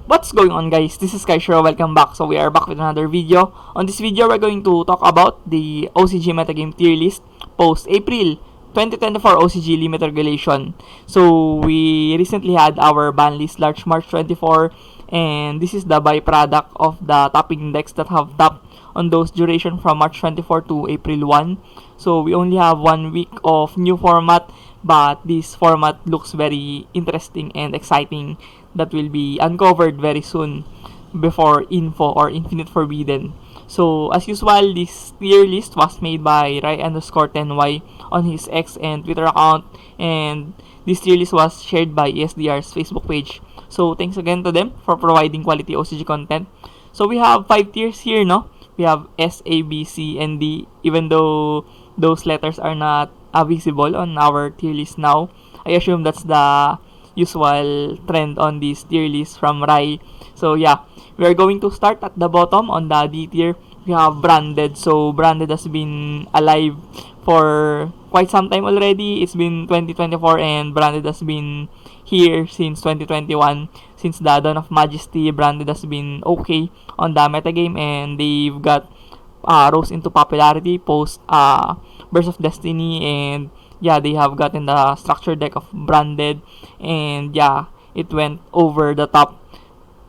What's going on, guys? This is Kaishiro. Welcome back. So we are back with another video. On this video, we're going to talk about the OCG Metagame tier list post-April 2024 OCG limit regulation. So we recently had our ban list Large March 24, and this is the byproduct of the topping decks that have tapped on those duration from March 24 to April 1. So we only have 1 week of new format, but this format looks very interesting and exciting that will be uncovered very soon before Info or Infinite Forbidden. So as usual, this tier list was made by Rai_10Y on his X and Twitter account, and this tier list was shared by ESDR's Facebook page. So thanks again to them for providing quality OCG content. So we have 5 tiers here, no? We have S, A, B, C, and D, even though those letters are not visible on our tier list now. I assume that's the usual trend on this tier list from Rai. So yeah, we are going to start at the bottom on the D tier. We have Branded. So Branded has been alive for quite some time already. It's been 2024 and Branded has been here since 2021. Since the Dawn of Majesty, Branded has been okay on the metagame, and they've got rose into popularity post Burst of Destiny, and yeah, they have gotten the structure deck of Branded, and yeah, it went over the top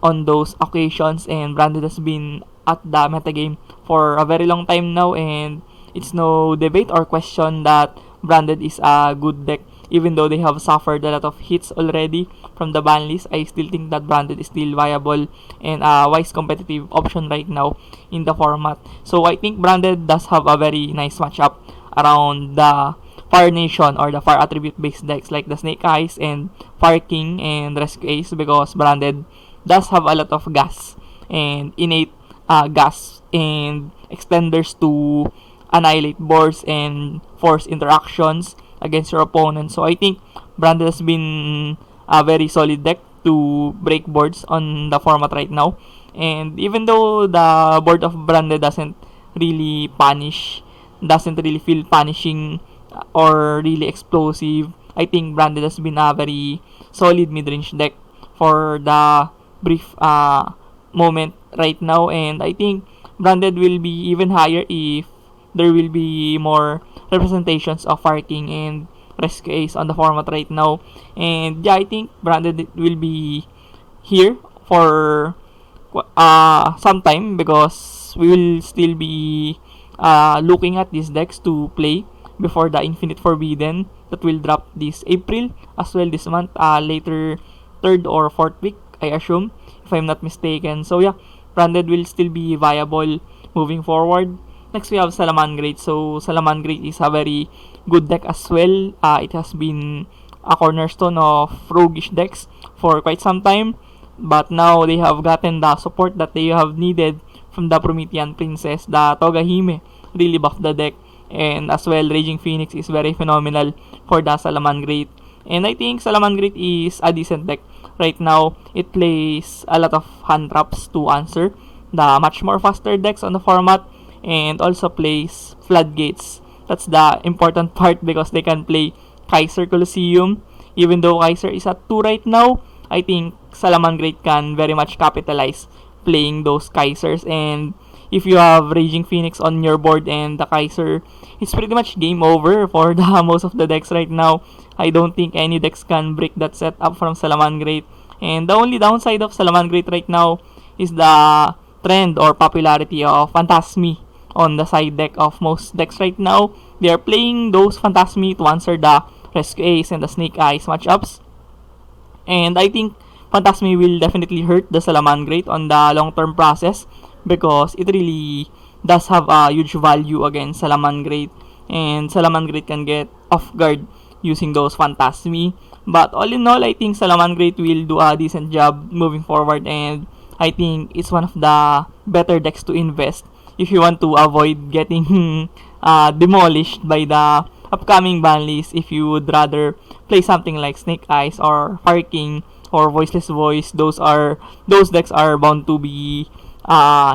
on those occasions, and Branded has been at the metagame for a very long time now, and it's no debate or question that Branded is a good deck. Even though they have suffered a lot of hits already from the ban list, I still think that Branded is still viable and a wise competitive option right now in the format. So I think Branded does have a very nice matchup around the Fire Nation or the Fire Attribute based decks like the Snake Eyes and Fire King and Rescue Ace, because Branded does have a lot of gas and innate gas and extenders to annihilate boards and force interactions against your opponent. So I think Branded has been a very solid deck to break boards on the format right now. And even though the board of Branded doesn't really feel punishing or really explosive, I think Branded has been a very solid mid-range deck for the brief moment right now, and I think Branded will be even higher if there will be more representations of Fire King and Rescue Ace on the format right now. And yeah, I think Branded will be here for some time, because we will still be looking at these decks to play before the Infinite Forbidden that will drop this April as well this month, later 3rd or 4th week, I assume, if I'm not mistaken. So yeah, Branded will still be viable moving forward. Next, we have Salamangreat. So Salamangreat is a very good deck as well. It has been a cornerstone of roguish decks for quite some time, but now they have gotten the support that they have needed from the Promethean Princess. The Togahime really buffed the deck, and as well Raging Phoenix is very phenomenal for the Salamangreat. And I think Salamangreat is a decent deck right now. It plays a lot of hand traps to answer the much more faster decks on the format, and also plays Floodgates. That's the important part, because they can play Kaiser Colosseum. Even though Kaiser is at 2 right now, I think Salamangreat can very much capitalize playing those Kaisers. And if you have Raging Phoenix on your board and the Kaiser, it's pretty much game over for the most of the decks right now. I don't think any decks can break that setup from Salamangreat. And the only downside of Salamangreat right now is the trend or popularity of Phantasmi on the side deck of most decks right now. They are playing those Phantasmi to answer the Rescue Ace and the Snake Eyes matchups. And I think Phantasmi will definitely hurt the Salamangreat on the long-term process, because it really does have a huge value against Salamangreat, and Salamangreat can get off guard using those Phantasmi. But all in all, I think Salamangreat will do a decent job moving forward, and I think it's one of the better decks to invest if you want to avoid getting demolished by the upcoming ban list. If you would rather play something like Snake Eyes or Fire King or Voiceless Voice, those decks are bound to be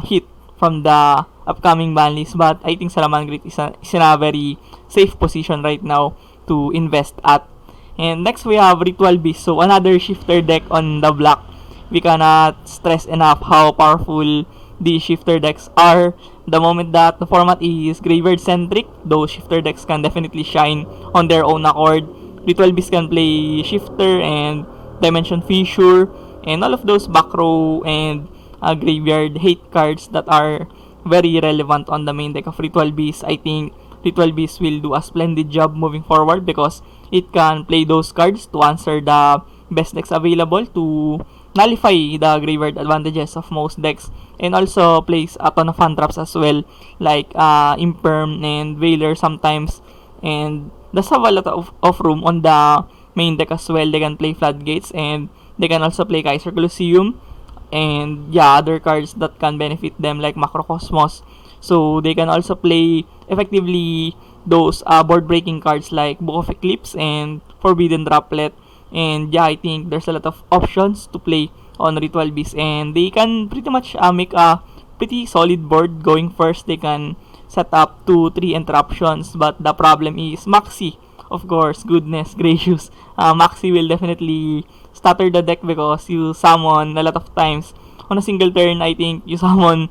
hit from the upcoming ban list. But I think Salamangreat is in a very safe position right now to invest at. And next, we have Ritual Beast. So another shifter deck on the block. we cannot stress enough how powerful these shifter decks are. The moment that the format is graveyard centric, those shifter decks can definitely shine on their own accord. Ritual Beast can play shifter and Dimension Fissure and all of those back row and graveyard hate cards that are very relevant on the main deck of Ritual Beast. I think Ritual Beast will do a splendid job moving forward because it can play those cards to answer the best decks available to nullify the graveyard advantages of most decks, and also plays a ton of hand traps as well, like Imperm and Veiler sometimes, and does have a lot of room on the main deck as well. They can play Floodgates and they can also play Kaiser Colosseum and yeah, other cards that can benefit them like Macrocosmos. So they can also play effectively those board breaking cards like Book of Eclipse and Forbidden Droplet. And yeah, I think there's a lot of options to play on Ritual Beast, and they can pretty much make a pretty solid board going first. They can set up 2-3 interruptions, but the problem is Maxi. Of course, goodness gracious, Maxi will definitely stutter the deck because you summon a lot of times. On a single turn, I think you summon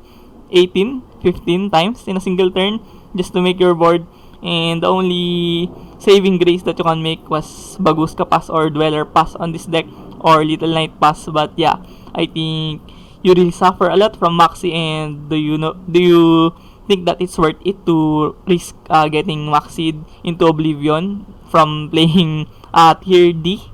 18, 15 times in a single turn just to make your board. And the only saving grace that you can make was Baguska Pass or Dweller Pass on this deck, or Little Knight Pass. But yeah, I think you really suffer a lot from Maxi. And do you think that it's worth it to risk getting Maxied into oblivion from playing tier D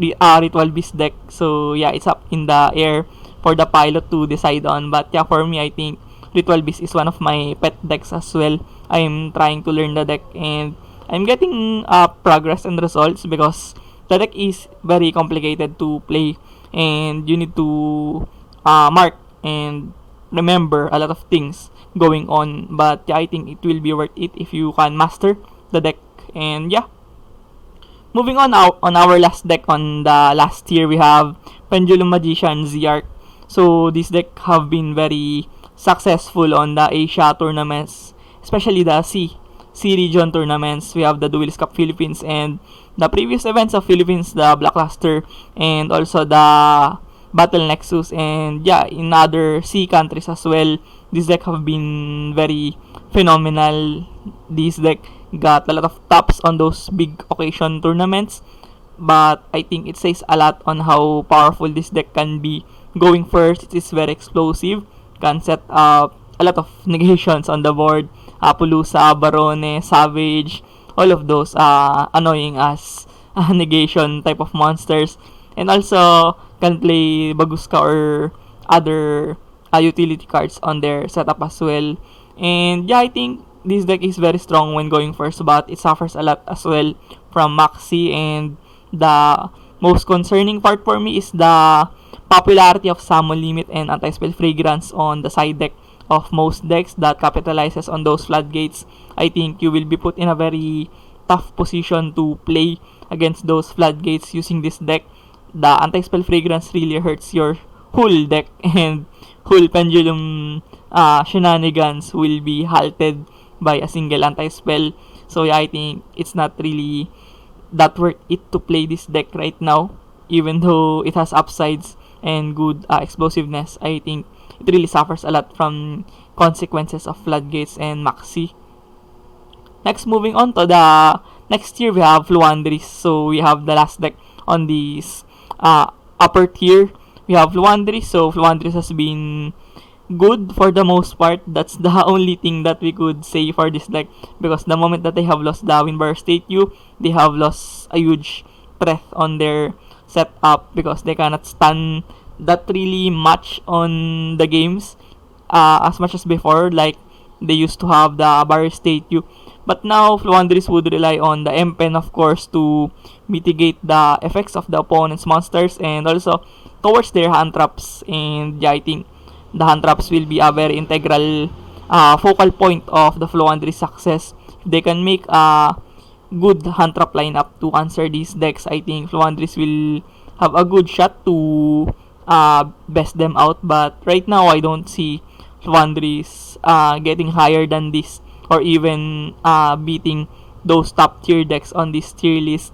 Ritual Beast deck? So yeah, it's up in the air for the pilot to decide on. But yeah, for me, I think Ritual Beast is one of my pet decks as well. I'm trying to learn the deck and I'm getting progress and results because the deck is very complicated to play and you need to mark and remember a lot of things going on. But yeah, I think it will be worth it if you can master the deck. And yeah, moving on our last deck on the last tier, we have Pendulum Magician ZR. So this deck have been very successful on the Asia tournaments, especially the C region tournaments. We have the Duelist Cup Philippines and the previous events of Philippines, the Blackluster and also the Battle Nexus, and yeah, in other C countries as well. This deck have been very phenomenal. This deck got a lot of tops on those big occasion tournaments, but I think it says a lot on how powerful this deck can be. Going first, it is very explosive, can set up a lot of negations on the board. Pulusa, Barone, Savage, all of those annoying as negation type of monsters. And also can play Baguska or other utility cards on their setup as well. And yeah, I think this deck is very strong when going first, but it suffers a lot as well from Maxi. And the most concerning part for me is the popularity of Summon Limit and Anti-Spell Fragrance on the side deck of most decks that capitalizes on those floodgates. I think you will be put in a very tough position to play against those floodgates using this deck. The Anti-Spell Fragrance really hurts your whole deck, and whole Pendulum shenanigans will be halted by a single anti-spell. So yeah, I think it's not really that worth it to play this deck right now, even though it has upsides and good explosiveness. I think it really suffers a lot from consequences of floodgates and Maxi. Next, moving on to the next tier, we have Flandereeze. So we have the last deck on this upper tier. We have Flandereeze. So Flandereeze has been good for the most part. That's the only thing that we could say for this deck, because the moment that they have lost the Windbar Statue, they have lost a huge threat on their setup because they cannot stun that really much on the games as much as before, like they used to have the Bar Statue. But now Flandereeze would rely on the M-Pen, of course, to mitigate the effects of the opponent's monsters and also towards their hand traps. And yeah, I think the hand traps will be a very integral focal point of the Flandereeze success. If they can make a good hand trap lineup to answer these decks, I think Flandereeze will have a good shot to best them out. But right now, I don't see Flandereeze getting higher than this, or even beating those top tier decks on this tier list.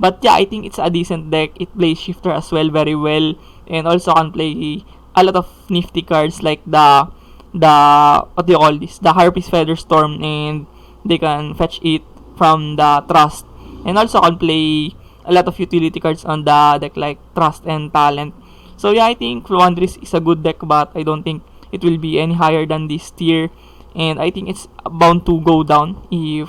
But yeah, I think it's a decent deck. It plays Shifter as well very well. and also can play a lot of nifty cards like the what do you call this, the Harpy's Feather Storm, and they can fetch it from the Trust, and also can play a lot of utility cards on the deck like Trust and Talent. So yeah, I think Flandereeze is a good deck, but I don't think it will be any higher than this tier, and I think it's bound to go down if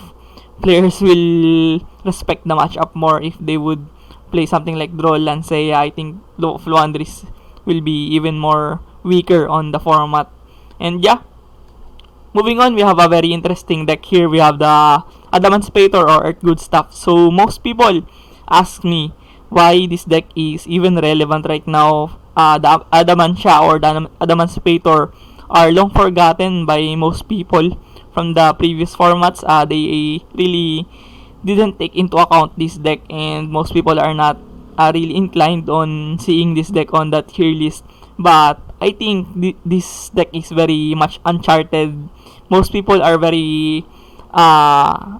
players will respect the matchup more. If they would play something like Draw Lancea, I think Flandereeze will be even more weaker on the format. And yeah, moving on, we have a very interesting deck here. We have the Adamancipator or Earth Good Stuff. So most people ask me why this deck is even relevant right now. The Adamantia or the Adamancipator are long forgotten by most people from the previous formats. They really didn't take into account this deck, and most people are not really inclined on seeing this deck on that tier list. But I think this deck is very much uncharted. Most people are very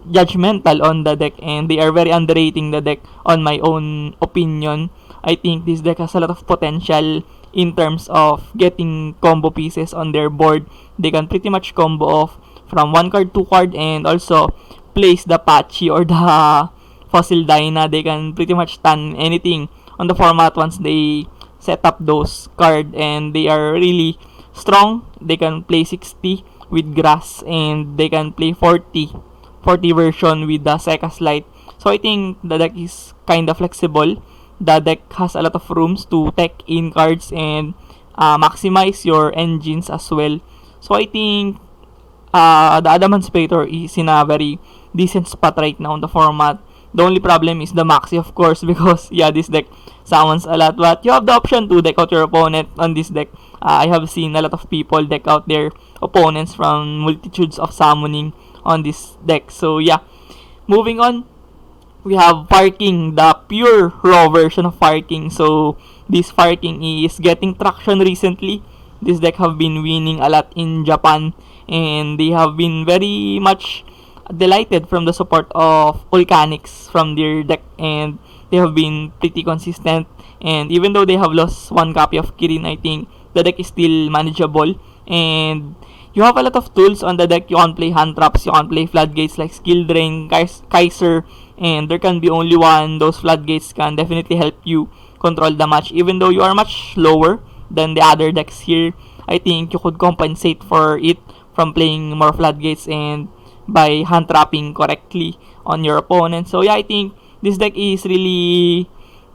judgmental on the deck, and they are very underrating the deck on my own opinion. I think this deck has a lot of potential in terms of getting combo pieces on their board. They can pretty much combo off from 1 card, 2 card, and also place the Patchy or the Fossil Dyna. They can pretty much stun anything on the format once they set up those card, and they are really strong. They can play 60 with Grass, and they can play 40 version with the Seca's Light. So I think the deck is kind of flexible. The deck has a lot of rooms to tech in cards and maximize your engines as well. So I think the Adamancipator is in a very decent spot right now in the format. The only problem is the Maxi, of course, because yeah, this deck summons a lot. But you have the option to deck out your opponent on this deck. I have seen a lot of people deck out their opponents from multitudes of summoning on this deck. So yeah, moving on, we have Fire King, the pure raw version of Fire King. So this Fire King is getting traction recently. This deck have been winning a lot in Japan, and they have been very much delighted from the support of Volcanics from their deck, and they have been pretty consistent. And even though they have lost one copy of Kirin, I think the deck is still manageable, and you have a lot of tools on the deck. You can play hand traps, you can play floodgates like Skill Drain, Kaiser, and there can be only one. Those floodgates can definitely help you control the match. Even though you are much lower than the other decks here, I think you could compensate for it from playing more floodgates and by hand trapping correctly on your opponent. So yeah, I think this deck is really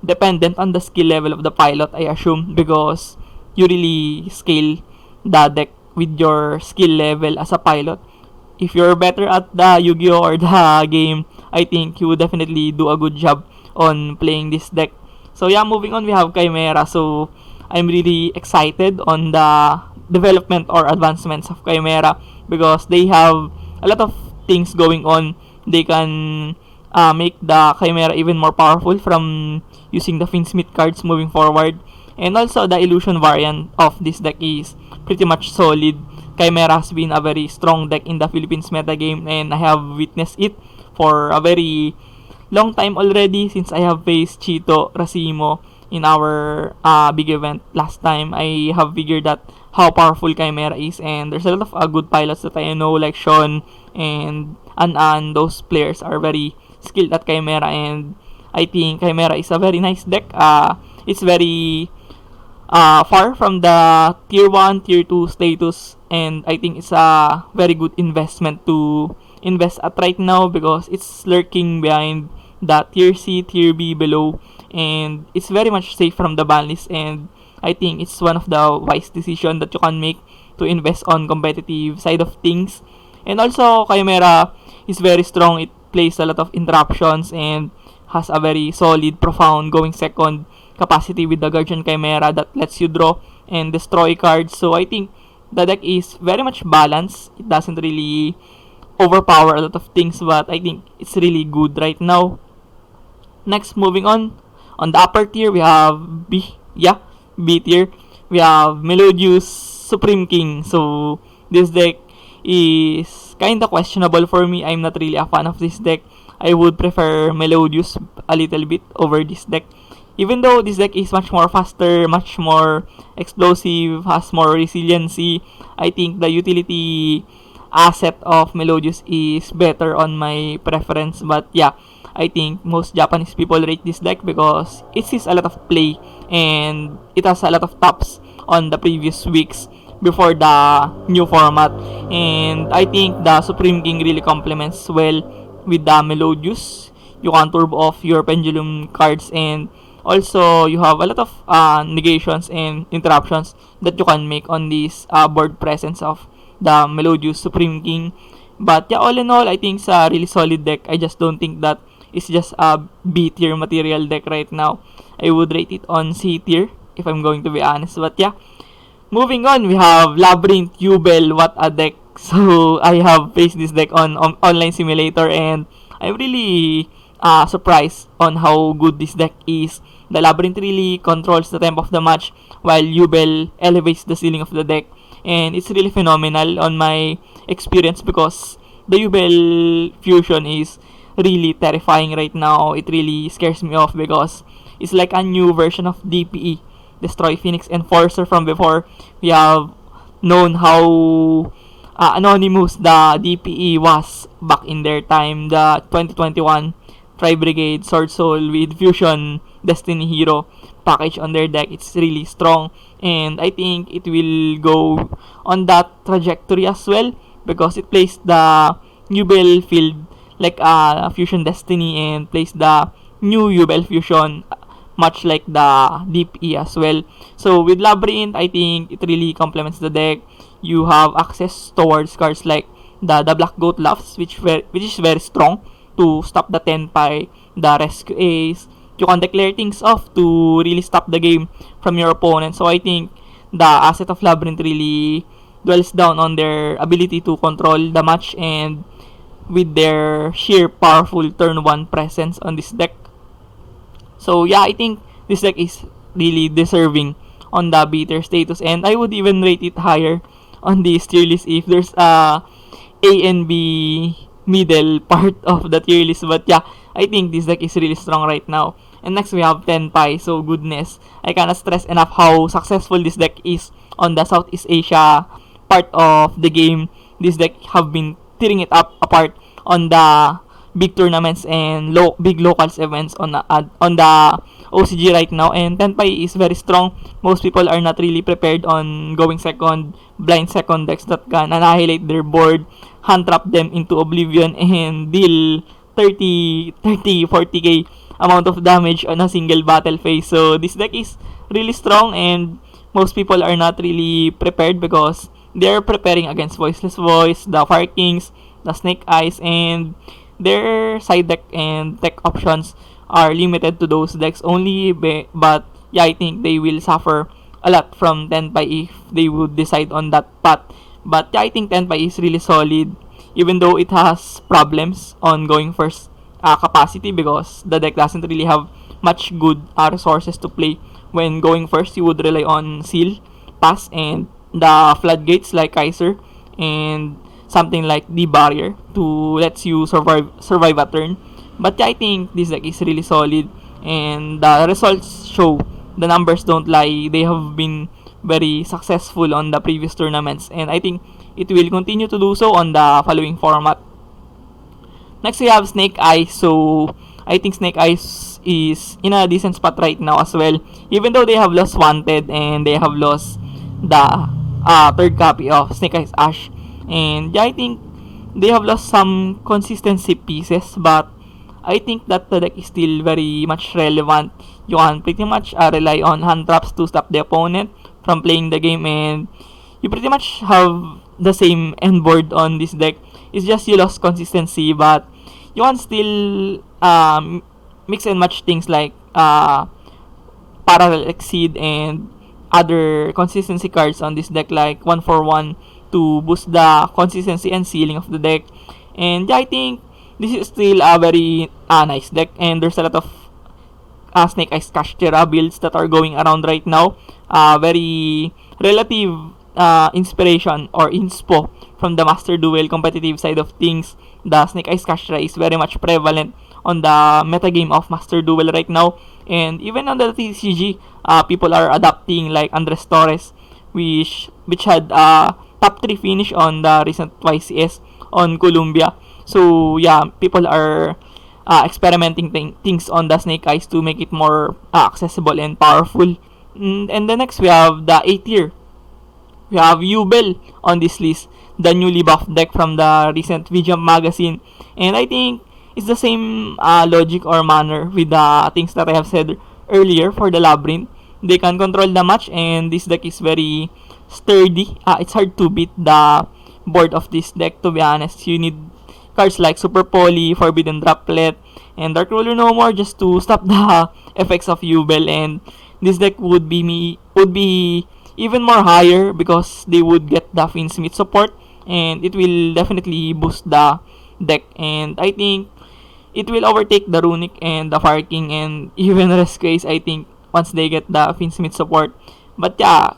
dependent on the skill level of the pilot, I assume, because you really scale the deck with your skill level as a pilot. If you're better at the Yu-Gi-Oh or the game, I think you would definitely do a good job on playing this deck. So yeah, moving on, we have Chimera. So I'm really excited on the development or advancements of Chimera because they have a lot of things going on. They can make the Chimera even more powerful from using the Finsmith cards moving forward. And also the illusion variant of this deck is pretty much solid. Chimera has been a very strong deck in the Philippines metagame, and I have witnessed it for a very long time already since I have faced Chito Racimo in our big event last time. I have figured that how powerful Chimera is, and there's a lot of good pilots that I know like Sean and An. Those players are very skilled at Chimera, and I think Chimera is a very nice deck. It's very far from the tier 1, tier 2 status, and I think it's a very good investment to invest at right now because it's lurking behind the tier C, tier B below, and it's very much safe from the ban list, and I think it's one of the wise decision that you can make to invest on competitive side of things. And also, Chimera is very strong. It plays a lot of interruptions and has a very solid, profound going second capacity with the Guardian Chimera that lets you draw and destroy cards. So I think the deck is very much balanced. It doesn't really overpower a lot of things, but I think it's really good right now. Next, moving on the upper tier, we have B tier. We have Melodious Supreme King. So this deck is kinda questionable for me. I'm not really a fan of this deck. I would prefer Melodious a little bit over this deck. even though this deck is much more faster, much more explosive, has more resiliency, I think the utility asset of Melodious is better on my preference. But yeah, I think most Japanese people rate this deck because it sees a lot of play and it has a lot of tops on the previous weeks before the new format. And I think the Supreme King really complements well with the Melodious. You can turbo off your Pendulum cards, and also you have a lot of negations and interruptions that you can make on this board presence of the Melodious Supreme King. But yeah, all in all, I think it's a really solid deck. I just don't think that it's just a B tier material deck right now. I would rate it on C tier if I'm going to be honest. But yeah, moving on, we have Labyrinth Yubel. What a deck! So I have faced this deck on online simulator, and I'm really surprised on how good this deck is. The Labyrinth really controls the tempo of the match, while Yubel elevates the ceiling of the deck, and it's really phenomenal on my experience because the Yubel fusion is really terrifying right now. It really scares me off because it's like a new version of DPE, Destroy Phoenix Enforcer. From before, we have known how anonymous the DPE was back in their time. The 2021 Tri Brigade Sword Soul with Fusion Destiny Hero package on their deck. It's really strong, and I think it will go on that trajectory as well because it plays the Yubel field like Fusion Destiny and plays the new Yubel Fusion much like the DPE as well. So with Labyrinth, I think it really complements the deck. You have access towards cards like the Black Goat Laughs, which is very strong to stop the Tenpai, the Rescue Ace. You can declare things off to really stop the game from your opponent. So I think the asset of Labyrinth really dwells down on their ability to control the match and with their sheer powerful turn 1 presence on this deck. So yeah, I think this deck is really deserving on the B tier status, and I would even rate it higher on this tier list if there's a and B middle part of the tier list. But yeah, I think this deck is really strong right now. And next we have Tenpai. So goodness, I cannot stress enough how successful this deck is on the Southeast Asia part of the game. This deck have been tearing it up apart on the big tournaments and big locals events on the OCG right now. And Tenpai is very strong. Most people are not really prepared on going second, blind second decks that can annihilate their board, hand trap them into oblivion, and deal 40k amount of damage on a single battle phase. So this deck is really strong, and most people are not really prepared because they're preparing against Voiceless Voice, the Fire Kings, the Snake Eyes, and their side deck and tech options are limited to those decks only. But yeah, I think they will suffer a lot from Tenpai if they would decide on that path. But yeah, I think Tenpai is really solid, even though it has problems on going first capacity because the deck doesn't really have much good resources to play. When going first, you would rely on Seal, Pass, and the Floodgates like Kaiser, and something like the Barrier to let you survive a turn. But yeah, I think this deck is really solid, and the results show. The numbers don't lie. They have been very successful on the previous tournaments, and I think it will continue to do so on the following format. Next, we have Snake Eyes. So I think Snake Eyes is in a decent spot right now as well, even though they have lost Wanted and they have lost the third copy of Snake Eyes Ash. And yeah, I think they have lost some consistency pieces, but I think that the deck is still very much relevant. You can pretty much rely on hand traps to stop the opponent from playing the game, and you pretty much have the same end board on this deck. It's just you lost consistency, but you can still mix and match things like Parallel Exceed and other consistency cards on this deck like 1-for-1 to boost the consistency and ceiling of the deck. And yeah, I think this is still a very nice deck, and there's a lot of Snake Eyes Kashtira builds that are going around right now. Very relative inspiration or inspo from the Master Duel competitive side of things. The Snake Eyes Kashtira is very much prevalent on the metagame of Master Duel right now. And even on the TCG, people are adapting like Andres Torres, which had top 3 finish on the recent YCS on Columbia. So yeah, people are experimenting things on the Snake Eyes to make it more accessible and powerful. And the next we have the A tier. We have Yubel on this list, the newly buffed deck from the recent VGM magazine. And I think it's the same logic or manner with the things that I have said earlier for the Labyrinth. They can control the match, and this deck is very sturdy. It's hard to beat the board of this deck, to be honest. You need cards like Super Poly, Forbidden Droplet, and Dark Ruler No More just to stop the effects of Yubel. And this deck would be even more higher because they would get the Finsmith support, and it will definitely boost the deck. And I think it will overtake the Runic and the Fire King and even Rescues, I think, once they get the Finsmith support. But yeah,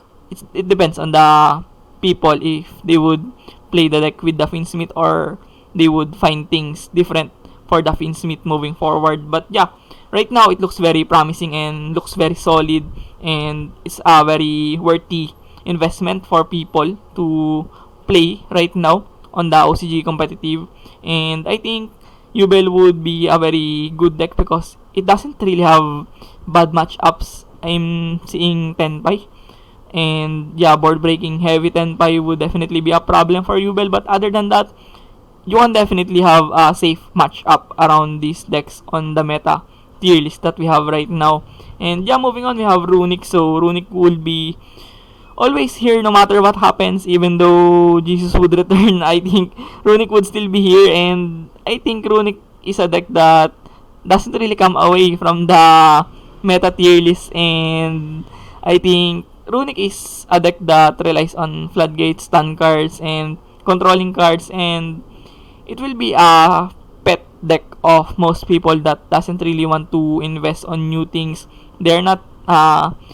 it depends on the people if they would play the deck with the Finsmith or they would find things different for the Finsmith moving forward. But yeah, right now it looks very promising and looks very solid, and it's a very worthy investment for people to play right now on the OCG competitive. And I think Yubel would be a very good deck because it doesn't really have bad matchups. I'm seeing Tenpai, and yeah, board breaking heavy Tenpai would definitely be a problem for Yubel. But other than that, you can definitely have a safe matchup around these decks on the meta tier list that we have right now. And yeah, moving on, we have Runic. So Runic will be always here no matter what happens. Even though Jesus would return, I think Runic would still be here. And I think Runic is a deck that doesn't really come away from the meta tier list. And I think Runic is a deck that relies on floodgates, stun cards, and controlling cards. And it will be a pet deck of most people that doesn't really want to invest on new things. They're not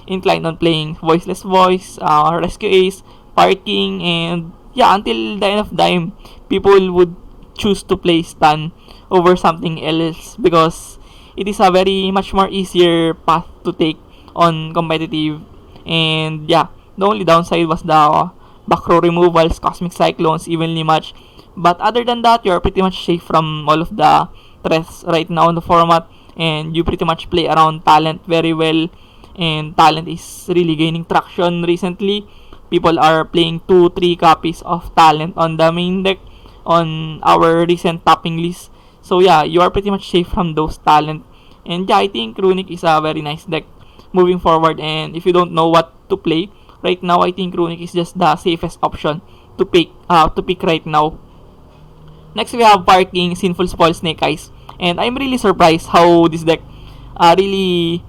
inclined on playing Voiceless Voice, Rescue Ace, Parking, and yeah, until the end of time, people would choose to play Stun over something else because it is a very much more easier path to take on competitive. And yeah, the only downside was the back row removals, Cosmic Cyclones, evenly matched. But other than that, you're pretty much safe from all of the threats right now in the format, and you pretty much play around Talent very well. And Talent is really gaining traction recently. People are playing 2-3 copies of Talent on the main deck on our recent topping list. So yeah, you are pretty much safe from those Talent. And yeah, I think Runic is a very nice deck moving forward. And if you don't know what to play right now, I think Runic is just the safest option to pick right now. Next, we have Parking, Sinful Spoil, Snake Eyes. And I'm really surprised how this deck really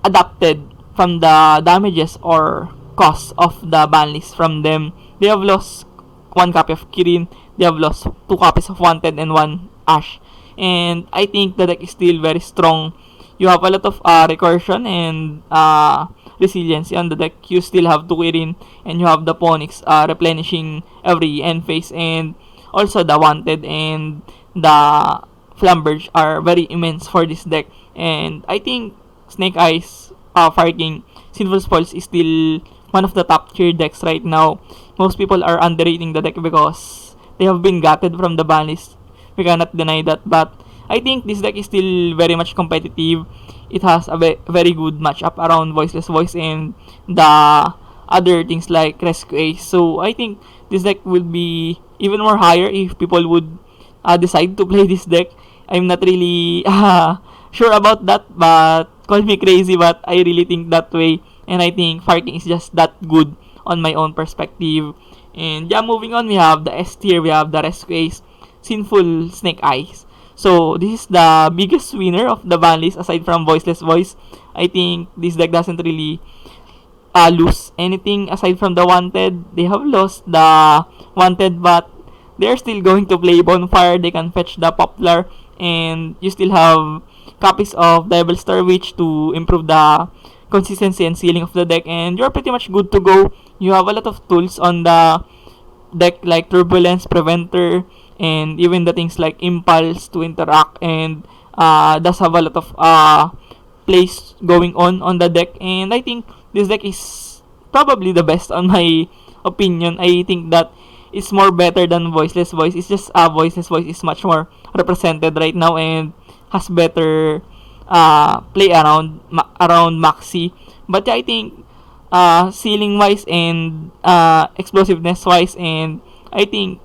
adapted from the damages or costs of the ban list from them. They have lost 1 copy of Kirin, they have lost 2 copies of Wanted and 1 Ash. And I think the deck is still very strong. You have a lot of recursion and resiliency on the deck. You still have 2 Kirin, and you have the Ponix replenishing every end phase, and also the Wanted and the Flamberge are very immense for this deck. And I think Snake Eyes, Fire King, Sinful Spoils is still one of the top tier decks right now. Most people are underrating the deck because they have been gutted from the ban list. We cannot deny that. But I think this deck is still very much competitive. It has a very good matchup around Voiceless Voice and the other things like Rescue Ace. So I think this deck will be even more higher if people would decide to play this deck. I'm not really sure about that, but call me crazy, but I really think that way. And I think Farking is just that good on my own perspective. And yeah, moving on, we have the S tier, we have the Rescue Ace, Sinful, Snake Eyes. So this is the biggest winner of the ban list aside from Voiceless Voice. I think this deck doesn't really lose anything aside from the Wanted. They have lost the Wanted, but they're still going to play Bonfire. They can fetch the Poplar, and you still have copies of Devil Star Witch to improve the consistency and ceiling of the deck, and you're pretty much good to go. You have a lot of tools on the deck like Turbulence, Preventer, and even the things like Impulse to interact, and does have a lot of plays going on the deck, and I think this deck is probably the best on my opinion. I think that it's more better than Voiceless Voice. It's just Voiceless Voice is much more represented right now and has better play around Maxi. But yeah, I think ceiling wise and explosiveness wise, and I think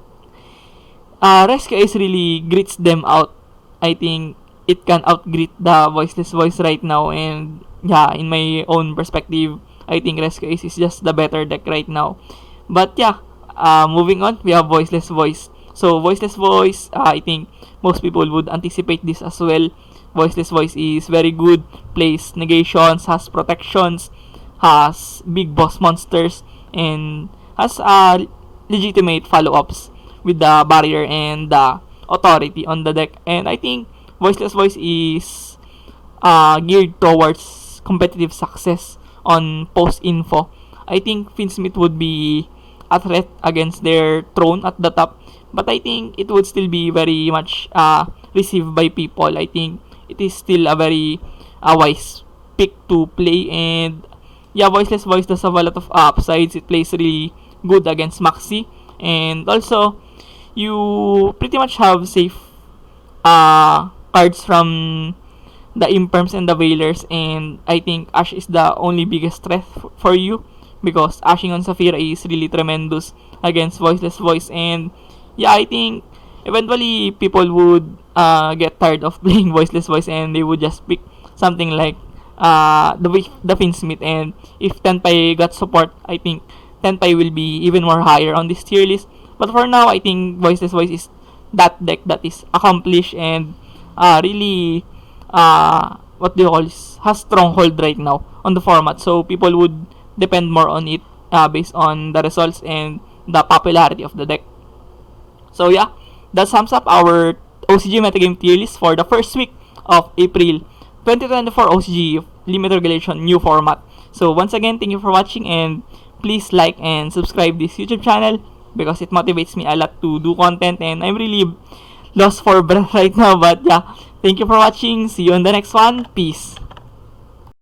Rescue Ace really grits them out. I think it can outgrit the Voiceless Voice right now, and yeah, in my own perspective, I think Rescue Ace is just the better deck right now. But yeah, moving on, we have Voiceless Voice. So Voiceless Voice, I think most people would anticipate this as well. Voiceless Voice is very good, plays negations, has protections, has big boss monsters, and has legitimate follow-ups with the barrier and the authority on the deck. And I think Voiceless Voice is geared towards competitive success on post-info. I think Finsmith would be a threat against their throne at the top, but I think it would still be very much received by people. I think it is still a very wise pick to play, and yeah, Voiceless Voice does have a lot of upsides. It plays really good against Maxi, and also you pretty much have safe cards from the Imperms and the Veilers, and I think Ash is the only biggest threat for you, because ashing on Saphira is really tremendous against Voiceless Voice. And yeah, I think eventually people would get tired of playing Voiceless Voice, and they would just pick something like the Finsmith. And if Tenpai got support, I think Tenpai will be even more higher on this tier list. But for now, I think Voiceless Voice is that deck that is accomplished and really what do you call this, has stronghold right now on the format. So people would depend more on it based on the results and the popularity of the deck. So yeah, that sums up our OCG Metagame tier list for the first week of April 2024 OCG Limit Regulation new format. So once again, thank you for watching, and please like and subscribe this YouTube channel because it motivates me a lot to do content, and I'm really lost for breath right now. But yeah, thank you for watching. See you on the next one. Peace.